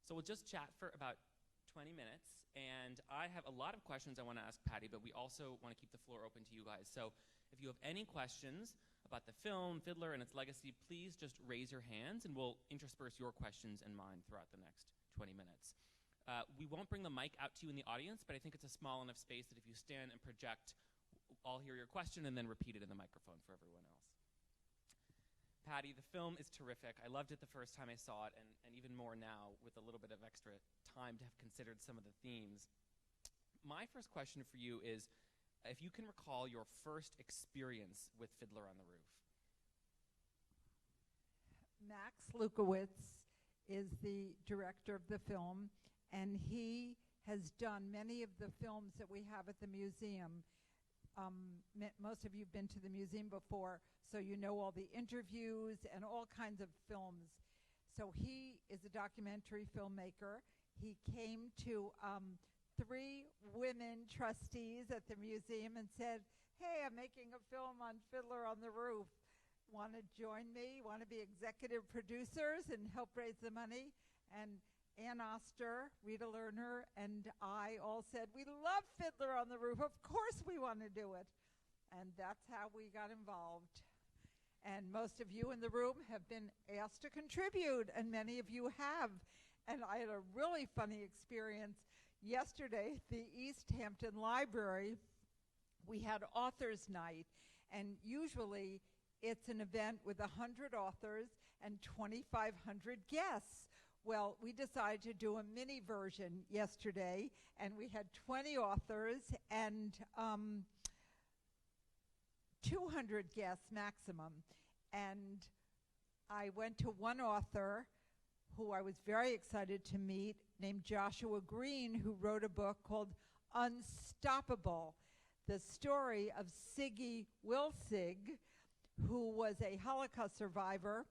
So we'll just chat for about 20 minutes, and I have a lot of questions I want to ask Patti, but we also want to keep the floor open to you guys. So if you have any questions about the film, Fiddler, and its legacy, please just raise your hands, and we'll intersperse your questions and mine throughout the next 20 minutes. We won't bring the mic out to you in the audience, but I think it's a small enough space that if you stand and project, I'll hear your question and then repeat it in the microphone for everyone else. Patti, the film is terrific. I loved it the first time I saw it, and even more now with a little bit of extra time to have considered some of the themes. My first question for you is, if you can recall your first experience with Fiddler on the Roof. Max Lewkowicz is the director of the film, and he has done many of the films that we have at the museum. Most of you have been to the museum before, so you know all the interviews and all kinds of films. So he is a documentary filmmaker. He came to 3 women trustees at the museum and said, "Hey, I'm making a film on Fiddler on the Roof. Want to join me? Want to be executive producers and help raise the money?" And Ann Oster, Rita Lerner, and I all said, "We love Fiddler on the Roof. Of course we want to do it." And that's how we got involved. And most of you in the room have been asked to contribute, and many of you have. And I had a really funny experience yesterday at the East Hampton Library. We had authors' night, and usually it's an event with 100 authors and 2,500 guests. Well, we decided to do a mini version yesterday, and we had 20 authors and 200 guests maximum. And I went to one author who I was very excited to meet, named Joshua Greene, who wrote a book called Unstoppable, the story of Siggy Wilsig, who was a Holocaust survivor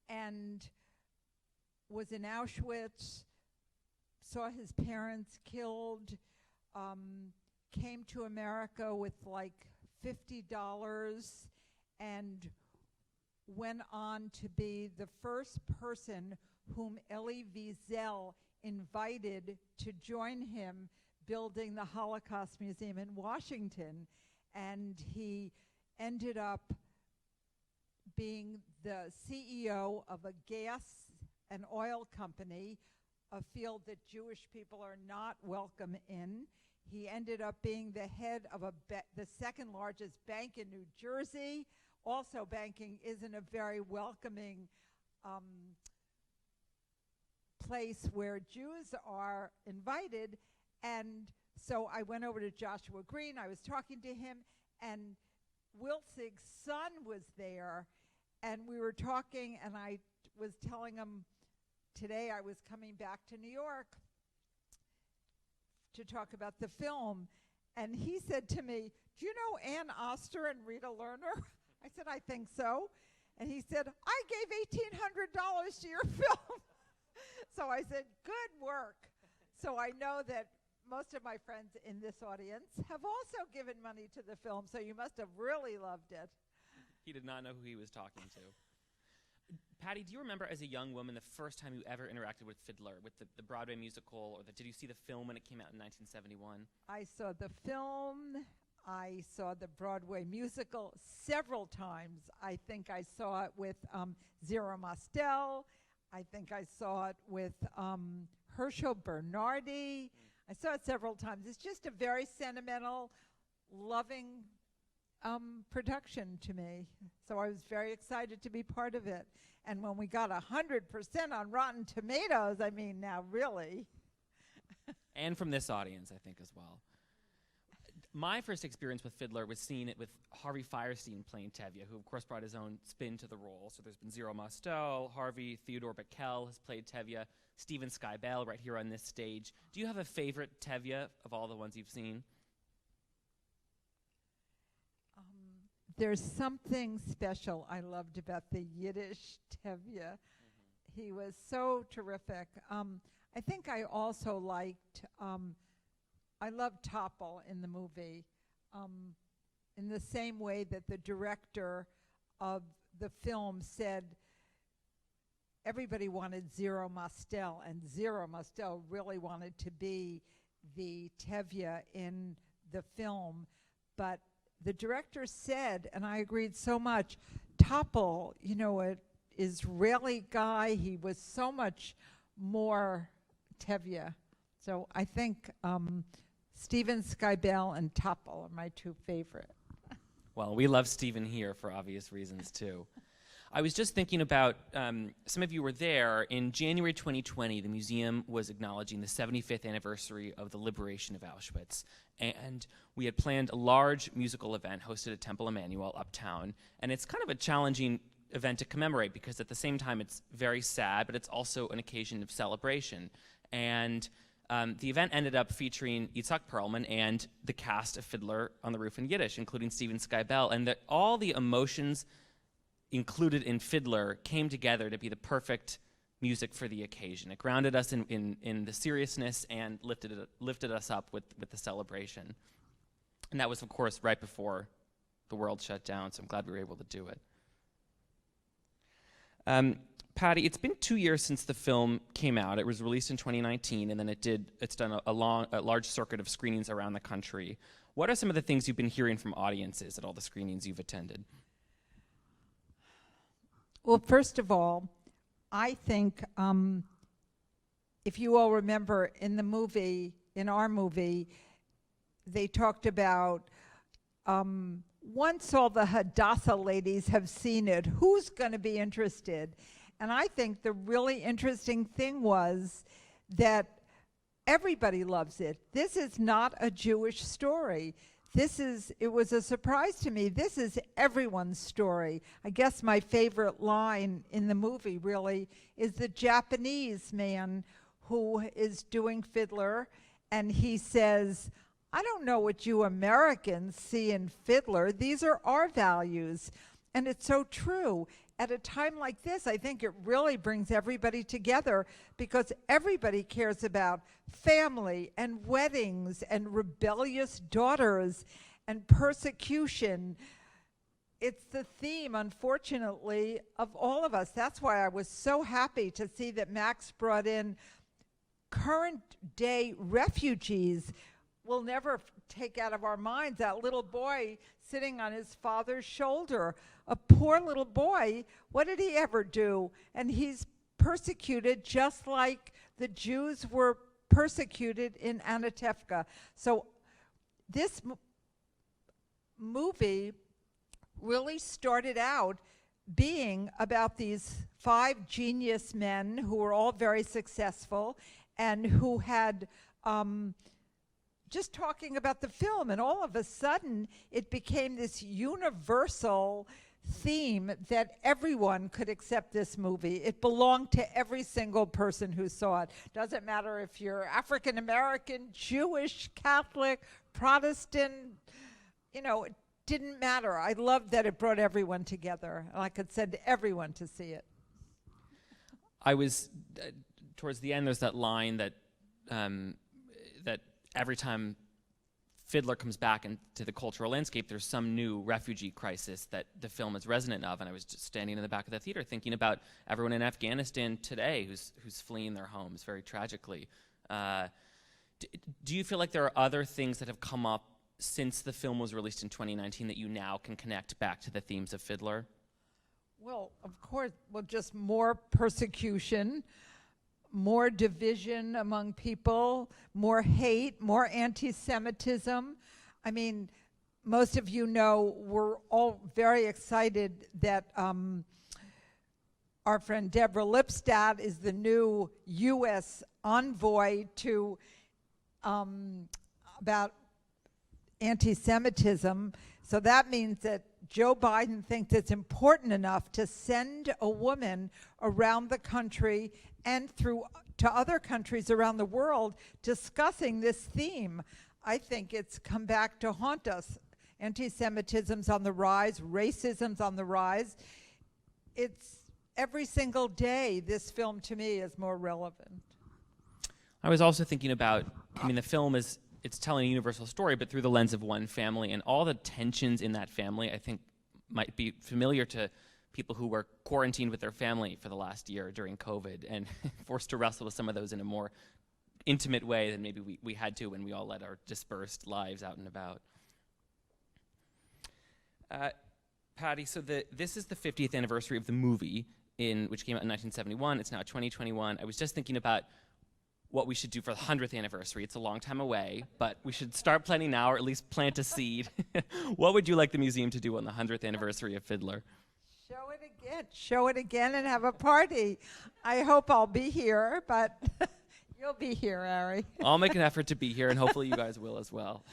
and was in Auschwitz, saw his parents killed, came to America with like $50 and went on to be the first person whom Elie Wiesel invited to join him building the Holocaust Museum in Washington. And he ended up being the CEO of a gas and oil company, a field that Jewish people are not welcome in. He ended up being the head of the second largest bank in New Jersey. Also, banking isn't a very welcoming place where Jews are invited. And so I went over to Joshua Greene. I was talking to him, and Wilsig's son was there. And we were talking, and I was telling him today I was coming back to New York to talk about the film. And he said to me, "Do you know Ann Oster and Rita Lerner?" I said, "I think so." And he said, "I gave $1,800 to your film." So I said, "Good work." So I know that most of my friends in this audience have also given money to the film, so you must have really loved it. He did not know who he was talking to. Patti, do you remember as a young woman the first time you ever interacted with Fiddler, with the Broadway musical, or did you see the film when it came out in 1971? I saw the film. I saw the Broadway musical several times. I think I saw it with Zero Mostel. I think I saw it with Herschel Bernardi. I saw it several times. It's just a very sentimental, loving production to me. So I was very excited to be part of it. And when we got 100% on Rotten Tomatoes, I mean, now really. And from this audience, I think, as well. My first experience with Fiddler was seeing it with Harvey Fierstein playing Tevye, who of course brought his own spin to the role. So there's been Zero Mostel, Harvey Theodore Bickel has played Tevye, Stephen Skybell right here on this stage. Do you have a favorite Tevye of all the ones you've seen? There's something special I loved about the Yiddish Tevye. Mm-hmm. He was so terrific. I think I also liked, I loved Topol in the movie in the same way that the director of the film said everybody wanted Zero Mostel, and Zero Mostel really wanted to be the Tevye in the film. But the director said, and I agreed so much, Topol, you know, an Israeli guy, he was so much more Tevye. So I think Steven Skybell and Topol are my two favorite. Well, we love Steven here for obvious reasons, too. I was just thinking about, some of you were there, in January 2020, the museum was acknowledging the 75th anniversary of the liberation of Auschwitz. And we had planned a large musical event hosted at Temple Emmanuel uptown. And it's kind of a challenging event to commemorate because at the same time it's very sad, but it's also an occasion of celebration. And the event ended up featuring Itzhak Perlman and the cast of Fiddler on the Roof in Yiddish, including Steven Skybell, and that all the emotions included in Fiddler came together to be the perfect music for the occasion. It grounded us in the seriousness and lifted us up with the celebration. And that was, of course, right before the world shut down, so I'm glad we were able to do it. Patti, it's been 2 years since the film came out. It was released in 2019, and then it's done a large circuit of screenings around the country. What are some of the things you've been hearing from audiences at all the screenings you've attended? Well, first of all, I think if you all remember in our movie, they talked about once all the Hadassah ladies have seen it, who's going to be interested? And I think the really interesting thing was that everybody loves it. This is not a Jewish story. It was a surprise to me. This is everyone's story. I guess my favorite line in the movie really is the Japanese man who is doing Fiddler, and he says, I don't know what you Americans see in Fiddler. These are our values. And it's so true. At a time like this, I think it really brings everybody together because everybody cares about family and weddings and rebellious daughters and persecution. It's the theme, unfortunately, of all of us. That's why I was so happy to see that Max brought in current day refugees. We'll never take out of our minds that little boy sitting on his father's shoulder. A poor little boy, what did he ever do? And he's persecuted just like the Jews were persecuted in Anatevka. So this movie really started out being about these 5 genius men who were all very successful and who had just talking about the film, and all of a sudden it became this universal theme that everyone could accept this movie. It belonged to every single person who saw it. Doesn't matter if you're African American, Jewish, Catholic, Protestant, it didn't matter. I loved that it brought everyone together, and I could send everyone to see it. I was, towards the end, there's that line that that every time Fiddler comes back into the cultural landscape, there's some new refugee crisis that the film is resonant of. And I was just standing in the back of the theater thinking about everyone in Afghanistan today who's fleeing their homes very tragically. Do you feel like there are other things that have come up since the film was released in 2019 that you now can connect back to the themes of Fiddler? Well, of course, just more persecution, more division among people, more hate, more anti-Semitism. I mean, most of you know we're all very excited that our friend Deborah Lipstadt is the new U.S. envoy to about anti-Semitism. So that means that Joe Biden thinks it's important enough to send a woman around the country and to other countries around the world discussing this theme. I think it's come back to haunt us. Anti-Semitism's on the rise, racism's on the rise. It's every single day, this film to me is more relevant. I was also thinking about, the film it's telling a universal story, but through the lens of one family, and all the tensions in that family, I think, might be familiar to people who were quarantined with their family for the last year during COVID and forced to wrestle with some of those in a more intimate way than maybe we had to when we all led our dispersed lives out and about. Patti, so this is the 50th anniversary of the movie, which came out in 1971. It's now 2021. I was just thinking about what we should do for the 100th anniversary. It's a long time away, but we should start planning now, or at least plant a seed. What would you like the museum to do on the 100th anniversary of Fiddler? Show it again and have a party. I hope I'll be here, but you'll be here, Ari. I'll make an effort to be here, and hopefully you guys will as well.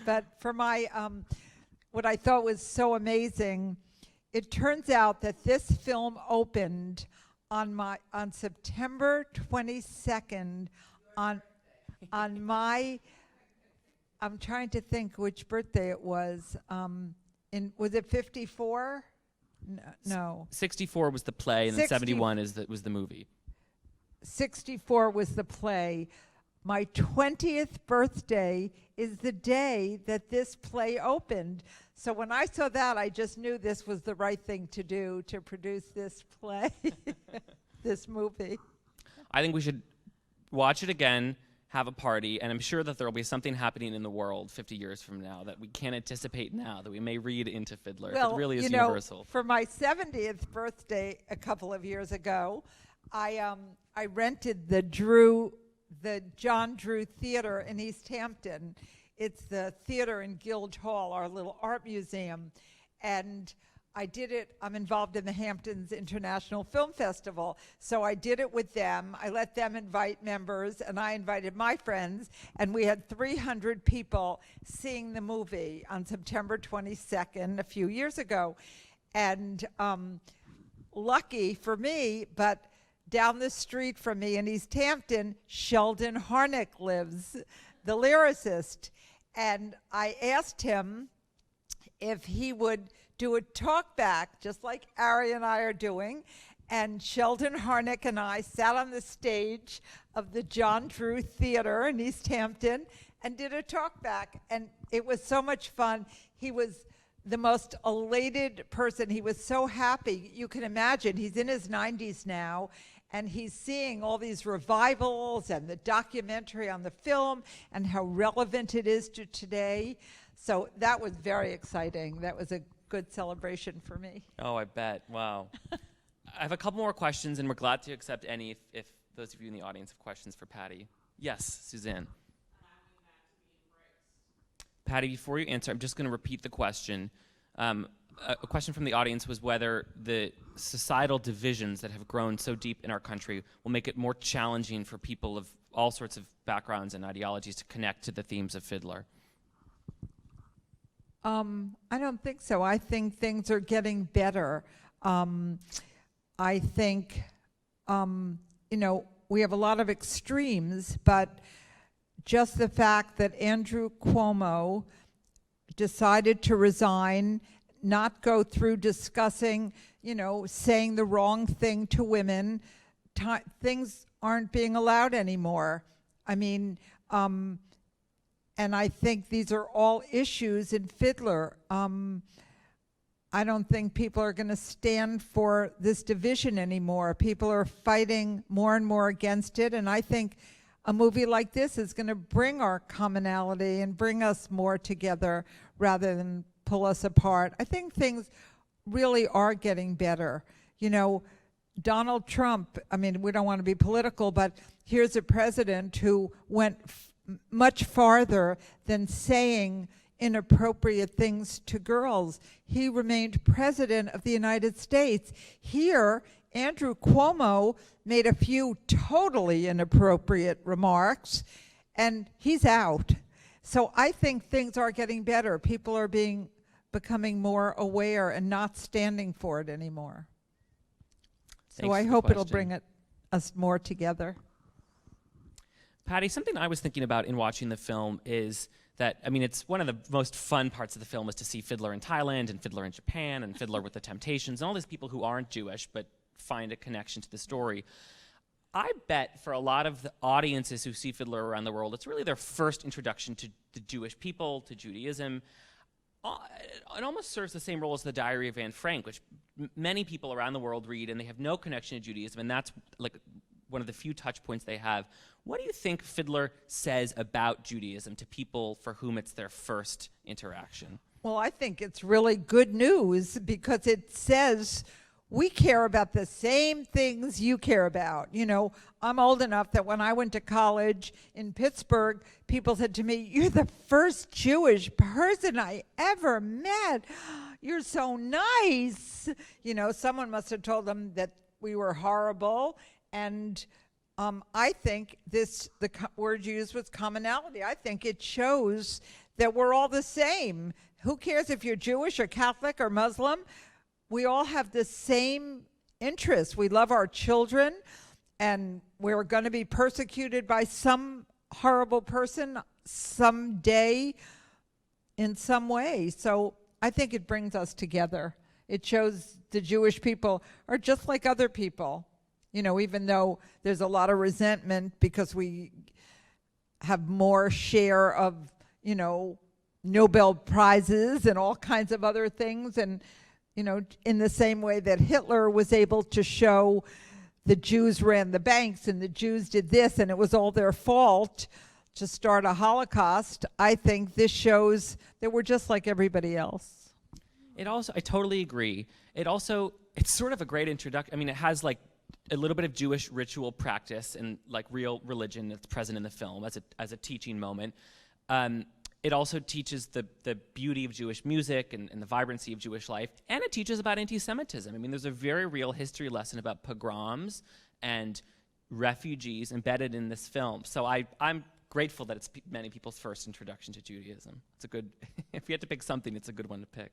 But for my, what I thought was so amazing, it turns out that this film opened on September 22nd on my, I'm trying to think which birthday it was. Was it 54? No. 64 was the play, and then 71 was the movie. 64 was the play. My 20th birthday is the day that this play opened. So when I saw that, I just knew this was the right thing to do, to produce this play, this movie. I think we should watch it again, have a party, and I'm sure that there will be something happening in the world 50 years from now that we can't anticipate now, that we may read into Fiddler. Well, it really is you know, universal. For my 70th birthday a couple of years ago, I rented the John Drew Theater in East Hampton. It's the theater in Guild Hall, our little art museum. And I did it, I'm involved in the Hamptons International Film Festival. So I did it with them. I let them invite members, and I invited my friends. And we had 300 people seeing the movie on September 22nd, a few years ago. And lucky for me, but down the street from me in East Hampton, Sheldon Harnick lives, the lyricist. And I asked him if he would do a talk back, just like Ari and I are doing. And Sheldon Harnick and I sat on the stage of the John Drew Theater in East Hampton and did a talk back. And it was so much fun. He was the most elated person. He was so happy. You can imagine, he's in his 90s now, and he's seeing all these revivals and the documentary on the film and how relevant it is to today. So that was very exciting. That was a good celebration for me. Oh, I bet. Wow. I have a couple more questions, and we're glad to accept any if those of you in the audience have questions for Patti. Yes, Suzanne. Patti, before you answer, I'm just going to repeat the question. A question from the audience was whether the societal divisions that have grown so deep in our country will make it more challenging for people of all sorts of backgrounds and ideologies to connect to the themes of Fiddler. I don't think so. I think things are getting better. I think, we have a lot of extremes, but just the fact that Andrew Cuomo decided to resign, not go through discussing, saying the wrong thing to women, things aren't being allowed anymore. I mean, and I think these are all issues in Fiddler. I don't think people are going to stand for this division anymore. People are fighting more and more against it, and I think a movie like this is going to bring our commonality and bring us more together rather than pull us apart. I think things really are getting better. Donald Trump, we don't want to be political, but here's a president who went much farther than saying inappropriate things to girls. He remained president of the United States. Here, Andrew Cuomo made a few totally inappropriate remarks, and he's out. So I think things are getting better. People are becoming more aware and not standing for it anymore. So I hope it'll bring us more together. Patti, something I was thinking about in watching the film is that, it's one of the most fun parts of the film is to see Fiddler in Thailand and Fiddler in Japan and Fiddler with the Temptations and all these people who aren't Jewish but find a connection to the story. I bet for a lot of the audiences who see Fiddler around the world, it's really their first introduction to the Jewish people, to Judaism. it almost serves the same role as the Diary of Anne Frank, which many people around the world read, and they have no connection to Judaism, and that's like one of the few touch points they have. What do you think Fiddler says about Judaism to people for whom it's their first interaction? Well, I think it's really good news because it says we care about the same things you care about. You know, I'm old enough that when I went to college in Pittsburgh, people said to me, "You're the first Jewish person I ever met. You're so nice." You know, someone must have told them that we were horrible. And I think the word used was commonality. I think it shows that we're all the same. Who cares if you're Jewish or Catholic or Muslim? We all have the same interests. We love our children, and we're going to be persecuted by some horrible person someday in some way. So I think it brings us together. It shows the Jewish people are just like other people. You know, even though there's a lot of resentment because we have more share of, you know, Nobel Prizes and all kinds of other things. And, you know, in the same way that Hitler was able to show the Jews ran the banks and the Jews did this and it was all their fault to start a Holocaust, I think this shows that we're just like everybody else. It also, I totally agree. It's sort of a great introduction. I mean, it has like a little bit of Jewish ritual practice and like real religion that's present in the film as a teaching moment. It also teaches the beauty of Jewish music and the vibrancy of Jewish life, and it teaches about anti-Semitism. I mean, there's a very real history lesson about pogroms and refugees embedded in this film. So I'm grateful that it's many people's first introduction to Judaism. It's a good, if you had to pick something, it's a good one to pick.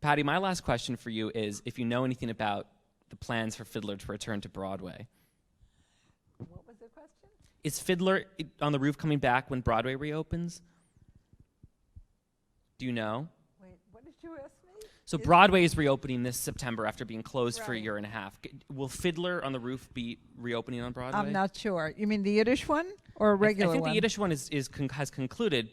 Patti, my last question for you is if you know anything about the plans for Fiddler to return to Broadway. What was the question? Is Fiddler on the Roof coming back when Broadway reopens? Do you know? Wait, what did you ask me? So Broadway is reopening this September after being closed for a year and a half. Will Fiddler on the Roof be reopening on Broadway? I'm not sure. You mean the Yiddish one or a regular one? I think the Yiddish one has concluded.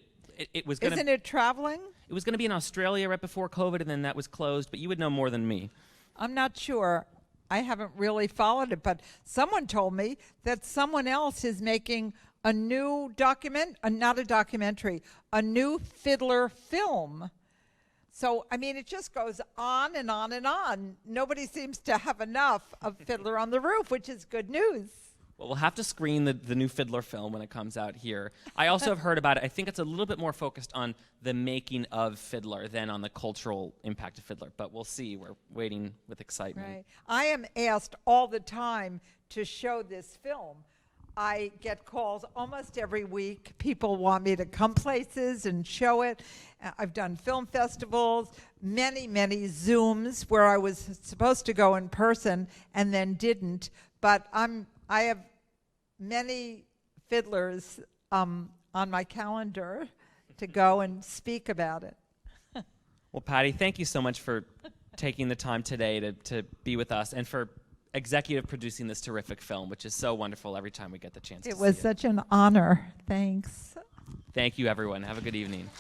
It was gonna, Isn't it traveling? It was going to be in Australia right before COVID, and then that was closed. But you would know more than me. I'm not sure. I haven't really followed it, but someone told me that someone else is making a new not a documentary, a new Fiddler film. So, I mean, it just goes on and on and on. Nobody seems to have enough of Fiddler on the Roof, which is good news. Well, we'll have to screen the new Fiddler film when it comes out here. I also have heard about it. I think it's a little bit more focused on the making of Fiddler than on the cultural impact of Fiddler. But we'll see. We're waiting with excitement. Right. I am asked all the time to show this film. I get calls almost every week. People want me to come places and show it. I've done film festivals, many, many Zooms where I was supposed to go in person and then didn't. But I have many fiddlers on my calendar to go and speak about it. Well, Patti, thank you so much for taking the time today to be with us and for executive producing this terrific film, which is so wonderful every time we get the chance to see it. It was such an honor. Thanks. Thank you, everyone. Have a good evening.